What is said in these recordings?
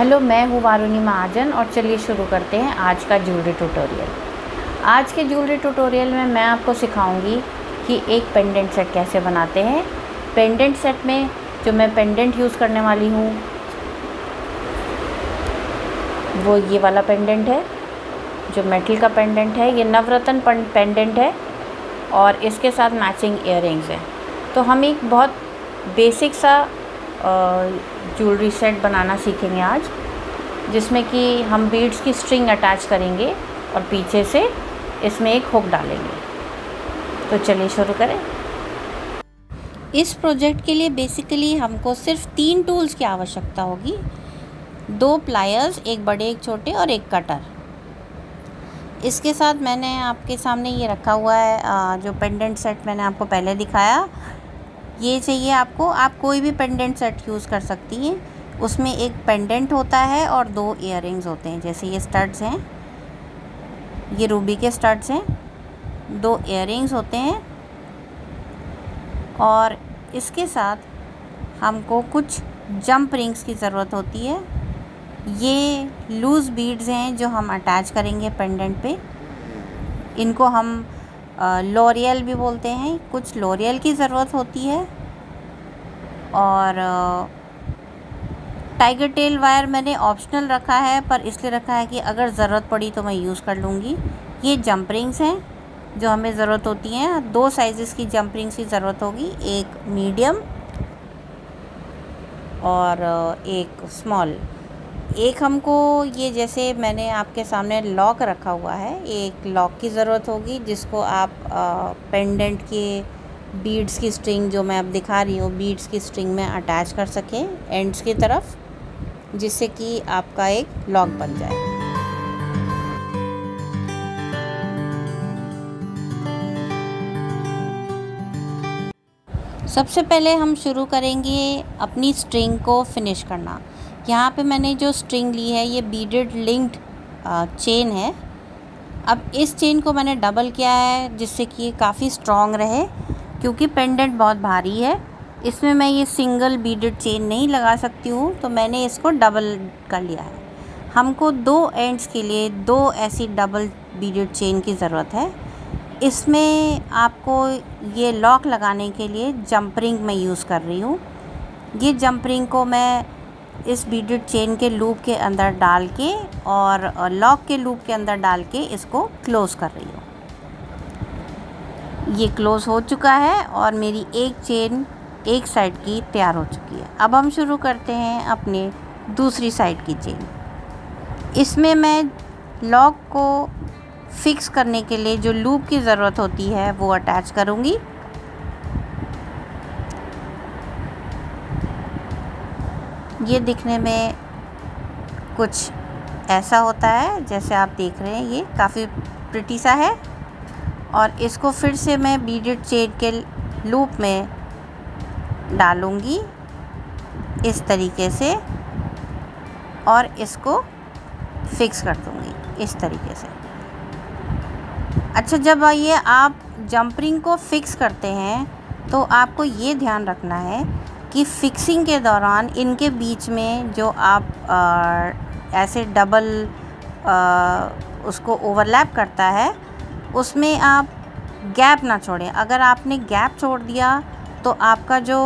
Hello, मैं हूँ वारुणी महाजन और चलिए शुरू करते हैं आज का ज्वेलरी ट्यूटोरियल। आज के ज्वेलरी ट्यूटोरियल में मैं आपको सिखाऊंगी कि एक पेंडेंट सेट कैसे बनाते हैं। पेंडेंट सेट में जो मैं पेंडेंट यूज़ करने वाली हूँ वो ये वाला पेंडेंट है, जो मेटल का पेंडेंट है। ये नवरत्न पेंडेंट है और इसके साथ मैचिंग इयररिंग्स है। तो हम एक बहुत बेसिक सा ज्वेलरी सेट बनाना सीखेंगे आज, जिसमें कि हम बीड्स की स्ट्रिंग अटैच करेंगे और पीछे से इसमें एक हुक डालेंगे। तो चलिए शुरू करें। इस प्रोजेक्ट के लिए बेसिकली हमको सिर्फ 3 टूल्स की आवश्यकता होगी, 2 प्लायर्स, एक बड़े एक छोटे और एक कटर। इसके साथ मैंने आपके सामने ये रखा हुआ है जो पेंडेंट सेट मैंने आपको पहले दिखाया। ये चाहिए आपको, आप कोई भी पेंडेंट सेट यूज़ कर सकती हैं। उसमें एक पेंडेंट होता है और 2 इयररिंग्स होते हैं। जैसे ये स्टड्स हैं, ये रूबी के स्टड्स हैं, 2 इयररिंग्स होते हैं और इसके साथ हमको कुछ जंप रिंग्स की ज़रूरत होती है। ये लूज़ बीड्स हैं जो हम अटैच करेंगे पेंडेंट पे। इनको हम लॉरियल भी बोलते हैं। कुछ लॉरियल की ज़रूरत होती है और टाइगर टेल वायर मैंने ऑप्शनल रखा है, पर इसलिए रखा है कि अगर ज़रूरत पड़ी तो मैं यूज़ कर लूँगी। ये जंप रिंग्स हैं जो हमें ज़रूरत होती हैं। 2 साइज़ेस की जंप रिंग्स की ज़रूरत होगी, एक मीडियम और एक स्मॉल। एक हमको ये, जैसे मैंने आपके सामने लॉक रखा हुआ है, एक लॉक की ज़रूरत होगी जिसको आप पेंडेंट के बीड्स की स्ट्रिंग, जो मैं अब दिखा रही हूँ, बीड्स की स्ट्रिंग में अटैच कर सकें एंड्स की तरफ, जिससे कि आपका एक लॉक बन जाए। सबसे पहले हम शुरू करेंगे अपनी स्ट्रिंग को फिनिश करना। यहाँ पे मैंने जो स्ट्रिंग ली है ये बीडेड लिंक्ड चेन है। अब इस चेन को मैंने डबल किया है जिससे कि ये काफ़ी स्ट्रॉन्ग रहे, क्योंकि पेंडेंट बहुत भारी है। इसमें मैं ये सिंगल बीडेड चेन नहीं लगा सकती हूँ, तो मैंने इसको डबल कर लिया है। हमको 2 एंड्स के लिए 2 ऐसी डबल बीडेड चेन की ज़रूरत है। इसमें आपको ये लॉक लगाने के लिए जंप रिंग मैं यूज़ कर रही हूँ। ये जंप रिंग को मैं इस बीडेड चेन के लूप के अंदर डाल के और लॉक के लूप के अंदर डाल के इसको क्लोज़ कर रही हूँ। ये क्लोज़ हो चुका है और मेरी एक चेन एक साइड की तैयार हो चुकी है। अब हम शुरू करते हैं अपने दूसरी साइड की चेन। इसमें मैं लॉक को फिक्स करने के लिए जो लूप की ज़रूरत होती है वो अटैच करूँगी। ये दिखने में कुछ ऐसा होता है जैसे आप देख रहे हैं, ये काफ़ी प्रिटी सा है। और इसको फिर से मैं बीडेड चेन के लूप में डालूँगी इस तरीके से और इसको फिक्स कर दूँगी इस तरीके से। अच्छा, जब ये आप जंप रिंग को फिक्स करते हैं तो आपको ये ध्यान रखना है कि फिक्सिंग के दौरान इनके बीच में जो आप ऐसे डबल उसको ओवरलैप करता है, उसमें आप गैप ना छोड़ें। अगर आपने गैप छोड़ दिया तो आपका जो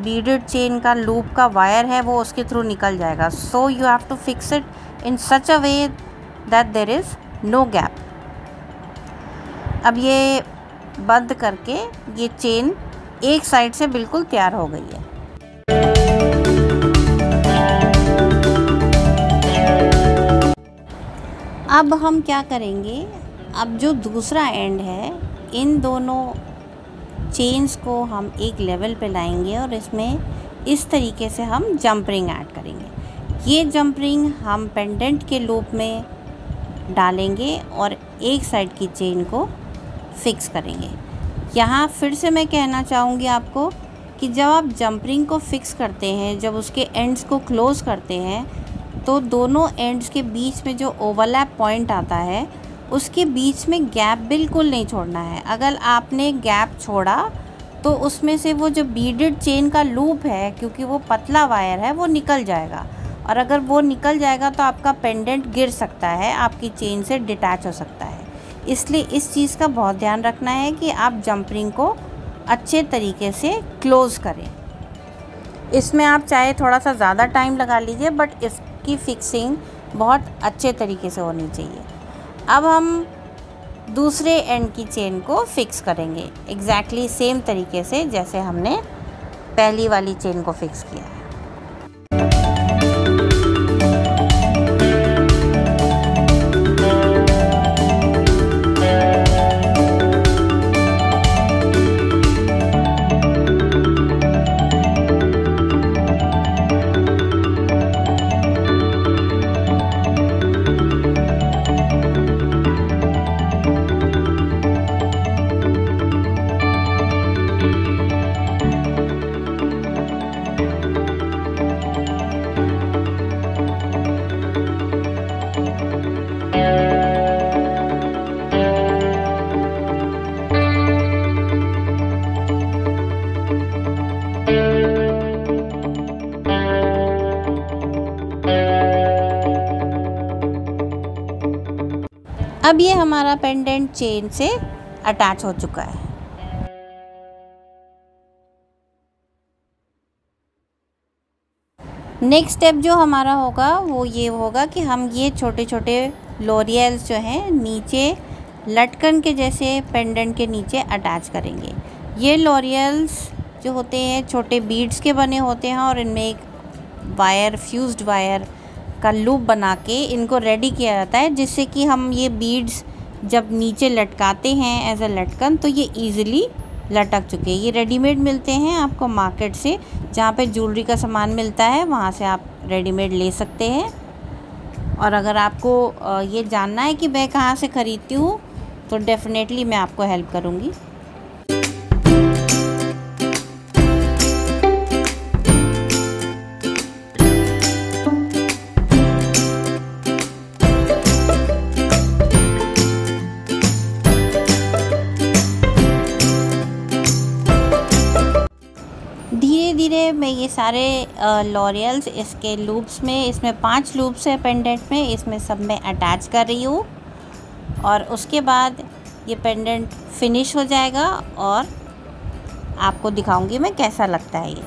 बीडेड चेन का लूप का वायर है वो उसके थ्रू निकल जाएगा। So you have to fix it in such a way that there is no gap. अब ये बंद करके ये चेन एक साइड से बिल्कुल तैयार हो गई है। अब हम क्या करेंगे, अब जो दूसरा एंड है, इन दोनों चेन्स को हम एक लेवल पे लाएंगे और इसमें इस तरीके से हम जंप रिंग ऐड करेंगे। ये जंप रिंग हम पेंडेंट के लूप में डालेंगे और एक साइड की चेन को फिक्स करेंगे। यहाँ फिर से मैं कहना चाहूँगी आपको कि जब आप जंप रिंग को फिक्स करते हैं, जब उसके एंड्स को क्लोज़ करते हैं, तो दोनों एंड्स के बीच में जो ओवरलैप पॉइंट आता है उसके बीच में गैप बिल्कुल नहीं छोड़ना है। अगर आपने गैप छोड़ा तो उसमें से वो जो बीडेड चेन का लूप है, क्योंकि वो पतला वायर है, वो निकल जाएगा और अगर वो निकल जाएगा तो आपका पेंडेंट गिर सकता है, आपकी चेन से डिटैच हो सकता है। इसलिए इस चीज़ का बहुत ध्यान रखना है कि आप जंप रिंग को अच्छे तरीके से क्लोज़ करें। इसमें आप चाहे थोड़ा सा ज़्यादा टाइम लगा लीजिए, बट इसकी फिक्सिंग बहुत अच्छे तरीके से होनी चाहिए। अब हम दूसरे एंड की चेन को फिक्स करेंगे एग्जैक्टली सेम तरीके से जैसे हमने पहली वाली चेन को फिक्स किया है। अब ये हमारा पेंडेंट चेन से अटैच हो चुका है। नेक्स्ट स्टेप जो हमारा होगा वो ये होगा कि हम ये छोटे छोटे लॉरियल्स जो हैं नीचे लटकन के जैसे पेंडेंट के नीचे अटैच करेंगे। ये लॉरियल्स जो होते हैं छोटे बीड्स के बने होते हैं और इनमें एक वायर, फ्यूज्ड वायर का लूप बना के इनको रेडी किया जाता है, जिससे कि हम ये बीड्स जब नीचे लटकाते हैं एज अ लटकन तो ये इजीली लटक चुके हैं। ये रेडीमेड मिलते हैं आपको मार्केट से, जहाँ पे ज्वेलरी का सामान मिलता है वहाँ से आप रेडीमेड ले सकते हैं। और अगर आपको ये जानना है कि मैं कहाँ से ख़रीदती हूँ तो डेफ़िनेटली मैं आपको हेल्प करूँगी। धीरे धीरे मैं ये सारे लॉरियल्स इसके लूप्स में, इसमें 5 लूप्स है पेंडेंट में, इसमें सब में अटैच कर रही हूँ। और उसके बाद ये पेंडेंट फिनिश हो जाएगा और आपको दिखाऊंगी मैं कैसा लगता है ये।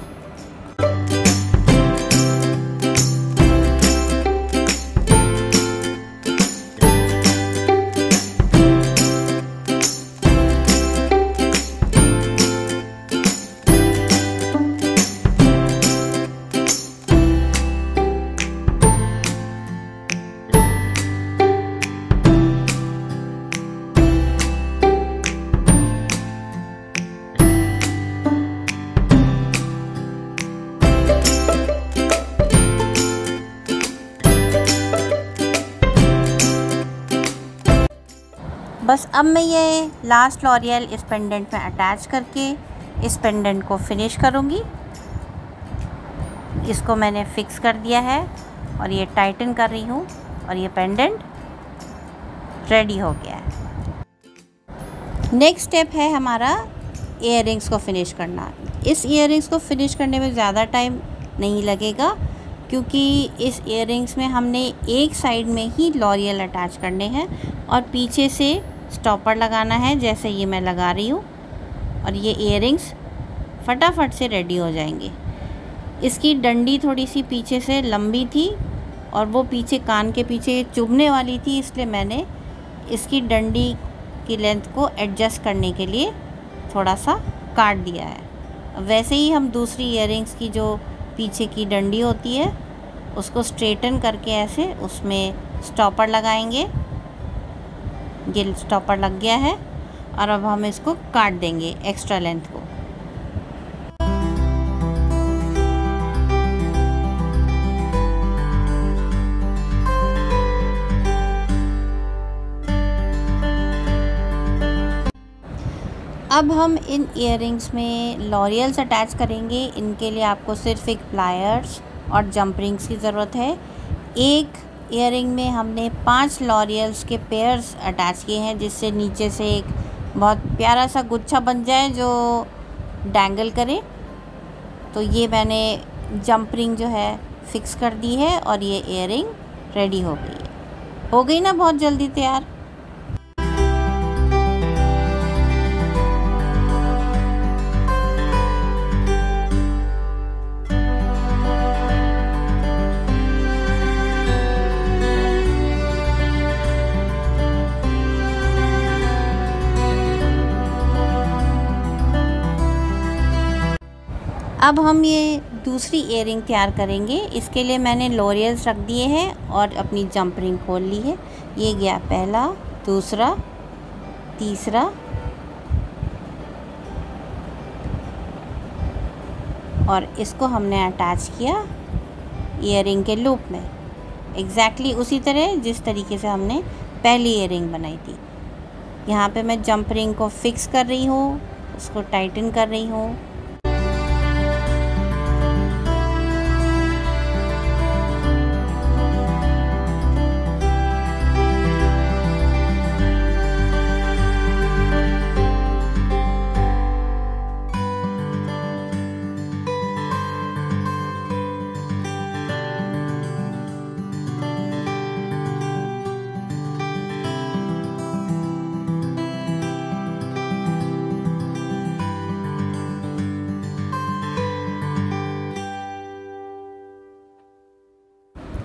बस अब मैं ये लास्ट लॉरियल इस पेंडेंट में अटैच करके इस पेंडेंट को फिनिश करूँगी। इसको मैंने फिक्स कर दिया है और ये टाइटन कर रही हूँ और ये पेंडेंट रेडी हो गया है। नेक्स्ट स्टेप है हमारा इयररिंग्स को फिनिश करना। इस इयररिंग्स को फिनिश करने में ज़्यादा टाइम नहीं लगेगा, क्योंकि इस इयररिंग्स में हमने एक साइड में ही लॉरियल अटैच करने हैं और पीछे से स्टॉपर लगाना है, जैसे ये मैं लगा रही हूँ, और ये इयररिंग्स फटाफट से रेडी हो जाएंगे। इसकी डंडी थोड़ी सी पीछे से लंबी थी और वो पीछे कान के पीछे चुभने वाली थी, इसलिए मैंने इसकी डंडी की लेंथ को एडजस्ट करने के लिए थोड़ा सा काट दिया है। वैसे ही हम दूसरी इयररिंग्स की जो पीछे की डंडी होती है उसको स्ट्रेटन करके ऐसे उसमें स्टॉपर लगाएंगे। ये स्टॉपर लग गया है और अब हम इसको काट देंगे एक्स्ट्रा लेंथ को। अब हम इन इयररिंग्स में लॉरियल्स अटैच करेंगे। इनके लिए आपको सिर्फ एक प्लायर्स और जंप रिंग्स की ज़रूरत है। एक इयररिंग में हमने 5 लॉरियल्स के पेयर्स अटैच किए हैं, जिससे नीचे से एक बहुत प्यारा सा गुच्छा बन जाए जो डैंगल करे। तो ये मैंने जंप रिंग जो है फिक्स कर दी है और ये इयरिंग रेडी हो गई है। हो गई ना बहुत जल्दी तैयार। अब हम ये दूसरी इयरिंग तैयार करेंगे। इसके लिए मैंने लॉरियल्स रख दिए हैं और अपनी जंप रिंग खोल ली है। ये गया पहला, दूसरा, तीसरा और इसको हमने अटैच किया इयरिंग के लूप में, एग्जैक्टली उसी तरह जिस तरीके से हमने पहली इयरिंग बनाई थी। यहाँ पे मैं जंप रिंग को फिक्स कर रही हूँ, उसको टाइटन कर रही हूँ।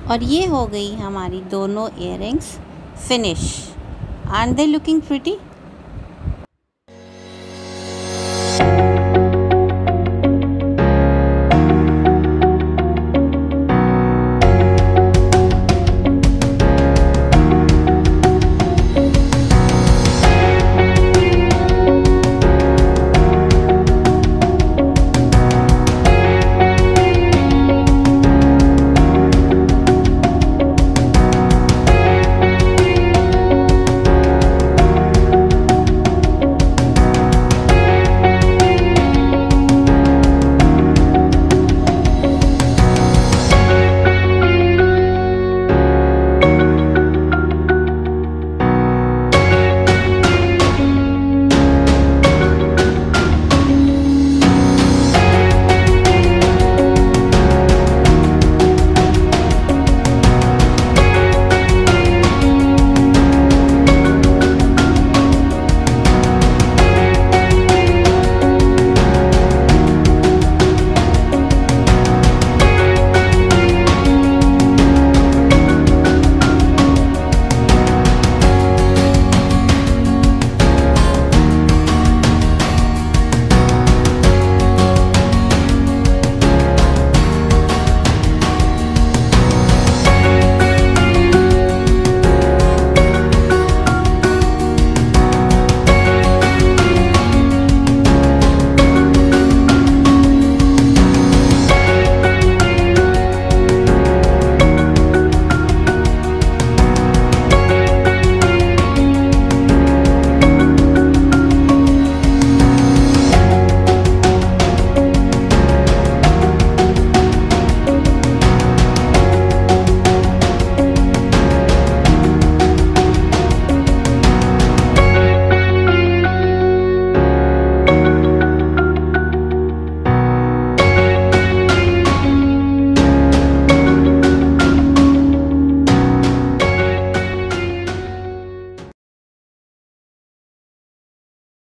और ये हो गई हमारी दोनों earrings finish. Are they looking pretty?